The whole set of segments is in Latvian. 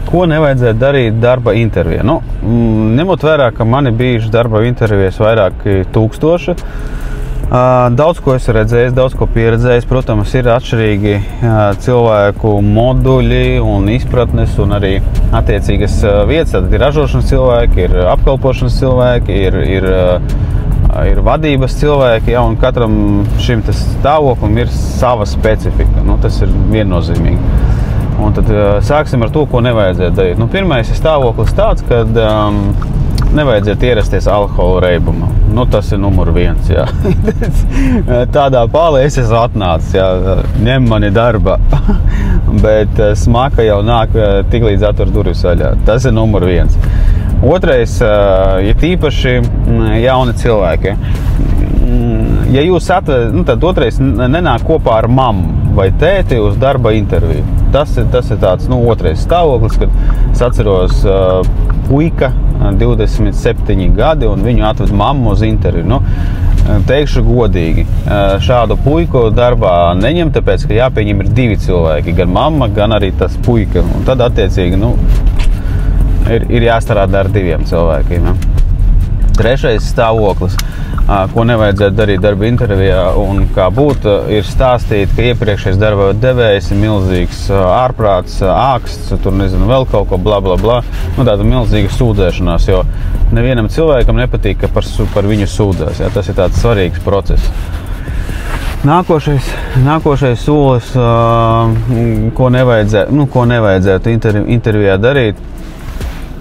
Ko nevajadzētu darīt darba intervijā? Nu, ņemot vērā, ka mani bijuši darba intervijas vairāki tūkstoši, daudz ko esmu redzējis, daudz ko pieredzējis. Protams, ir atšķirīgi cilvēku moduļi un izpratnes un arī attiecīgas vietas. Tad ir ražošanas cilvēki, ir apkalpošanas cilvēki, ir vadības cilvēki, ja, un katram šim stāvoklim ir sava specifika. Nu, tas ir viennozīmīgi. Un tad sāksim ar to, ko nevajadzētu darīt. Nu, pirmais stāvoklis tāds, kad nevajadzētu ierasties alkohola reibumā. Nu, tas ir numur 1. Jā. Tādā pālē es esmu atnācis, jā, ņem mani darba, bet smaka jau nāk tiklīdz atver durvis vaļā. Tas ir numur 1. Otrais, ja tīpaši jauni cilvēki. Ja jūs atvedat, nu, tad otrais nenāk kopā ar mammu vai tēti uz darba interviju. Tas ir tāds, nu, otrais stāvoklis, kad es atceros puika, 27 gadi, un viņu atved mammu uz interviju. Nu, teikšu godīgi, šādu puiku darbā neņem, tāpēc, ka jāpieņem ir 2 cilvēki, gan mamma, gan arī tas puika. Un tad, attiecīgi, nu, ir jāstrādā ar 2 cilvēkiem. Ja. Trešais stāvoklis, ko nevajadzētu darīt darba intervijā un kā būtu, ir stāstīt, ka iepriekšējais darba devējs ir milzīgs ārprāts, āksts, tur nezinu, vēl kaut ko, bla, bla, bla. Nu, tāda milzīga sūdzēšanās, jo nevienam cilvēkam nepatīk, ka par viņu sūdzēs. Ja? Tas ir tāds svarīgs process. Nākošais solis, ko nevajadzētu intervijā darīt,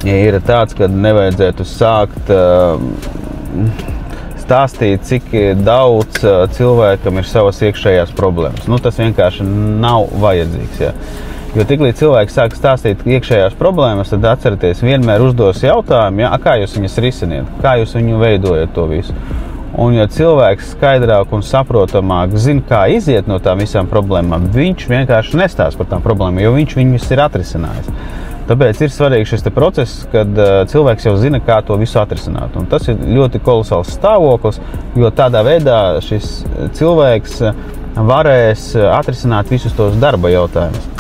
ir tāds, ka nevajadzētu sākt stāstīt, cik daudz cilvēkam ir savas iekšējās problēmas. Nu, tas vienkārši nav vajadzīgs. Ja. Jo tiklīdz cilvēks sāk stāstīt iekšējās problēmas, tad atcerieties, vienmēr uzdos jautājumu, ja, kā jūs viņas risiniet, kā jūs viņu veidojat to visu. Un ja cilvēks skaidrāk un saprotamāk zina, kā iziet no tām visām problēmām, viņš vienkārši nestāsta par tām problēmām, jo viņš viņus ir atrisinājis. Tāpēc ir svarīgs šis process, kad cilvēks jau zina, kā to visu atrisināt. Un tas ir ļoti kolosāls stāvoklis, jo tādā veidā šis cilvēks varēs atrisināt visus tos darba jautājumus.